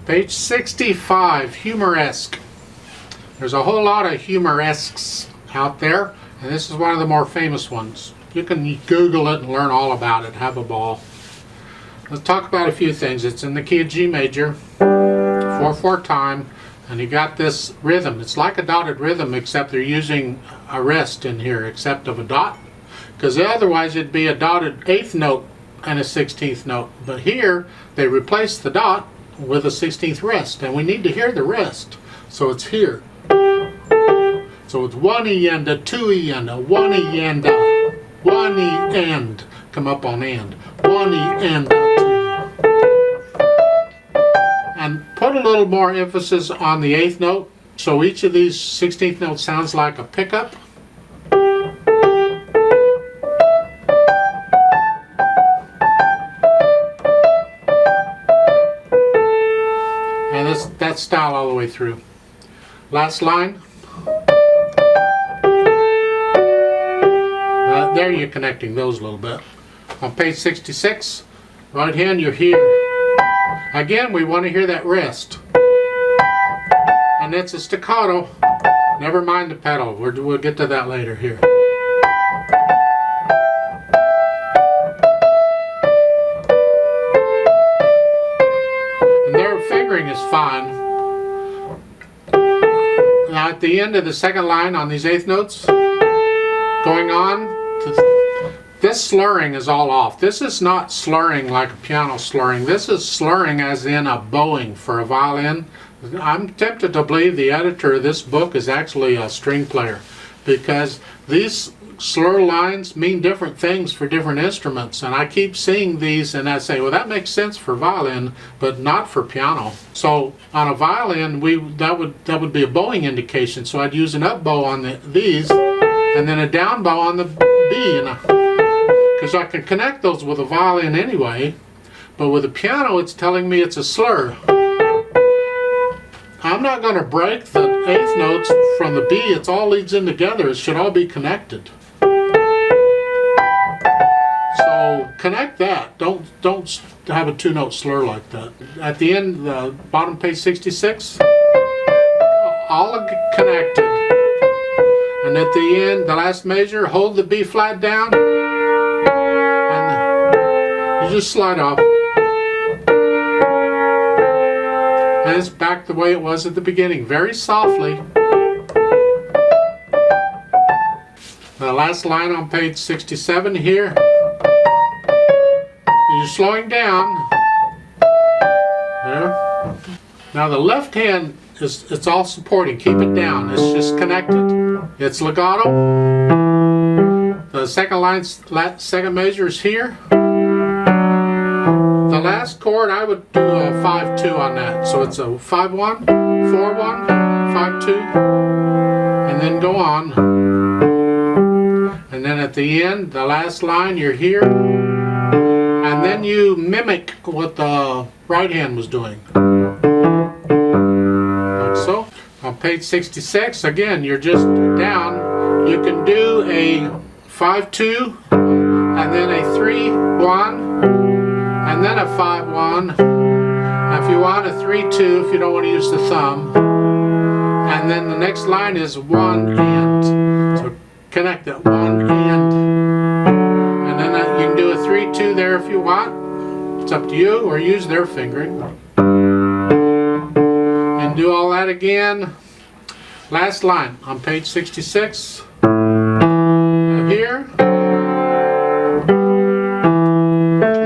Page 65, Humoresque. There's a whole lot of Humoresques out there, and this is one of the more famous ones. You can Google it and learn all about it. Have a ball. Let's talk about a few things. It's in the key of G major, 4/4 time, and you got this rhythm. It's like a dotted rhythm, except they're using a rest in here, except of a dot, because otherwise it'd be a dotted 8th note and a 16th note. But here they replace the dot with a 16th rest, and we need to hear the rest. So it's here. So it's 1 E and a 2 E and a 1 E and a 1 E and come up on and 1 E and a 2. And put a little more emphasis on the 8th note. So each of these 16th notes sounds like a pickup. That style all the way through. Last line. There you're connecting those a little bit. On page 66, right hand you're here. Again, we want to hear that rest. And it's a staccato. Never mind the pedal. We'll get to that later here. And their fingering is fine. Now at the end of the second line on these 8th notes, going on, this slurring is all off. This is not slurring like a piano slurring. This is slurring as in a bowing for a violin. I'm tempted to believe the editor of this book is actually a string player, because these slur lines mean different things for different instruments, and I keep seeing these and I say, well, that makes sense for violin but not for piano. So on a violin that would be a bowing indication, so I'd use an up bow on these and then a down bow on the B, because I can connect those with a violin anyway, but with a piano it's telling me it's a slur. I'm not going to break the 8th notes from the B. It's all leads in together. It should all be connected. So connect that. Don't have a 2-note slur like that. At the end, the bottom page 66, all connected. And at the end, the last measure, hold the B flat down, and you just slide off. And it's back the way it was at the beginning, very softly. The last line on page 67 here, you're slowing down. There. Now the left hand it's all supporting. Keep it down. It's just connected. It's legato. The second line, second measure is here. The last chord, I would do a 5-2 on that. So it's a 5-1, 4-1, 5-2, and then go on. And then at the end, the last line, you're here. And then you mimic what the right hand was doing. Like so. On page 66, again, you're just down. You can do a 5-2, and then a 3-1, and then a 5-1. If you want a 3-2, if you don't want to use the thumb. And then the next line is 1 and. So connect that 1 and. And then you can do a 3-2 there if you want. It's up to you, or use their fingering. And do all that again. Last line on page 66. Here.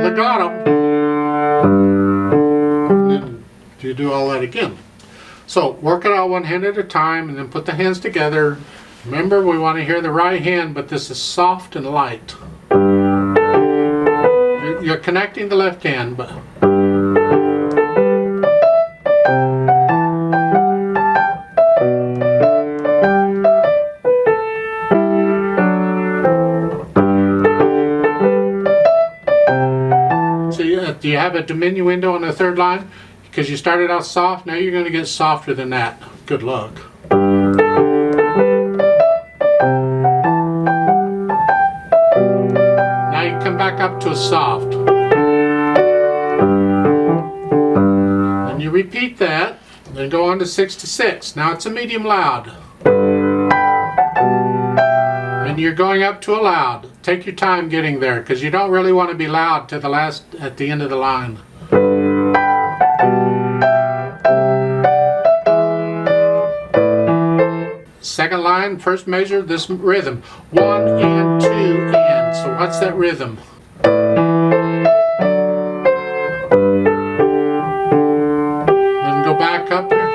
Legato. And then you do all that again. So work it out one hand at a time and then put the hands together. Remember, we want to hear the right hand, but this is soft and light. You're connecting the left hand, but do you have a diminuendo on the third line? Because you started out soft, now you're going to get softer than that. Good luck. Now you come back up to a soft. Then you repeat that, then go on to 66. Now it's a medium loud. And you're going up to a loud. Take your time getting there, because you don't really want to be loud to the last, at the end of the line. Second line, first measure, this rhythm. 1 and 2 and. So what's that rhythm? Then go back up here.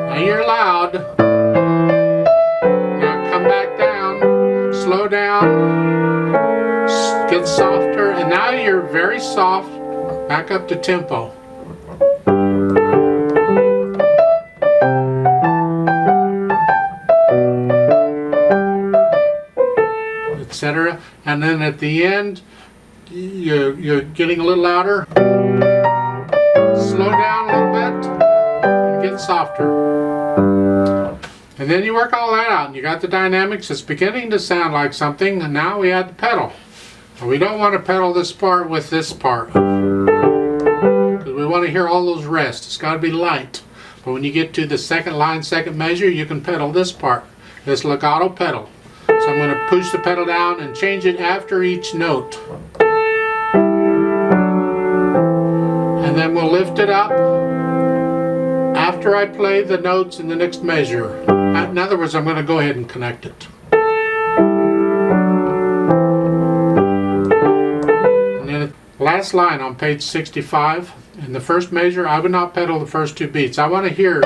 Now you're loud. Now come back down. Slow down. Get softer. And now you're very soft. Back up to tempo. Etc. And then at the end, you're getting a little louder. Slow down a little bit and get softer. And then you work all that out and you got the dynamics. It's beginning to sound like something, and now we add the pedal. And we don't want to pedal this part with this part, because we want to hear all those rests. It's got to be light. But when you get to the second line, second measure, you can pedal this part, this legato pedal. So I'm going to push the pedal down and change it after each note. And then we'll lift it up after I play the notes in the next measure. In other words, I'm going to go ahead and connect it. And then last line on page 65, in the first measure, I would not pedal the first two beats. I want to hear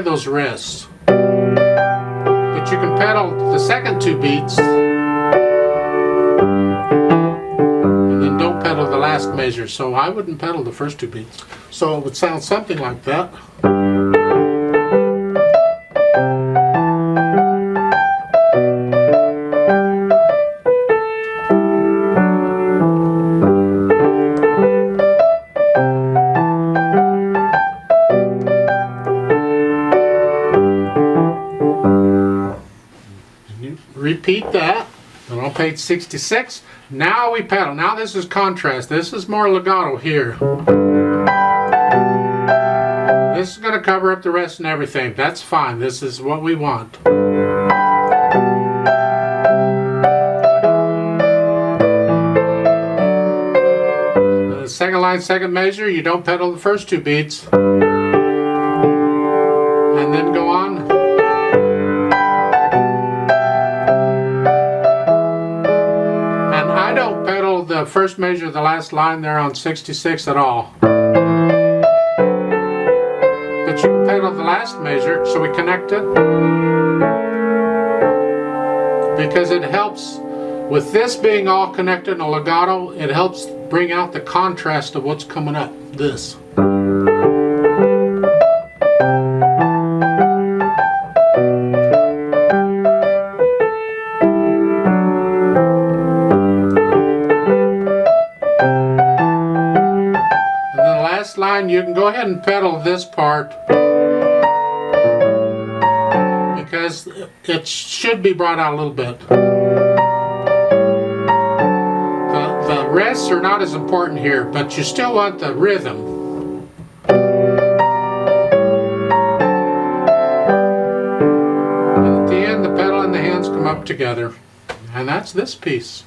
those rests. But you can pedal the second two beats and then don't pedal the last measure. So I wouldn't pedal the first two beats. So it would sound something like that. Repeat that, and on page 66, now we pedal. Now this is contrast. This is more legato here. This is going to cover up the rest and everything. That's fine. This is what we want. The second line, second measure, you don't pedal the first two beats. And then go on. The first measure, the last line there on 66 at all. But you can pedal the last measure, so we connect it. Because it helps, with this being all connected in a legato, it helps bring out the contrast of what's coming up. This. Line, you can go ahead and pedal this part because it should be brought out a little bit. The rests are not as important here, but you still want the rhythm. And at the end, the pedal and the hands come up together. And that's this piece.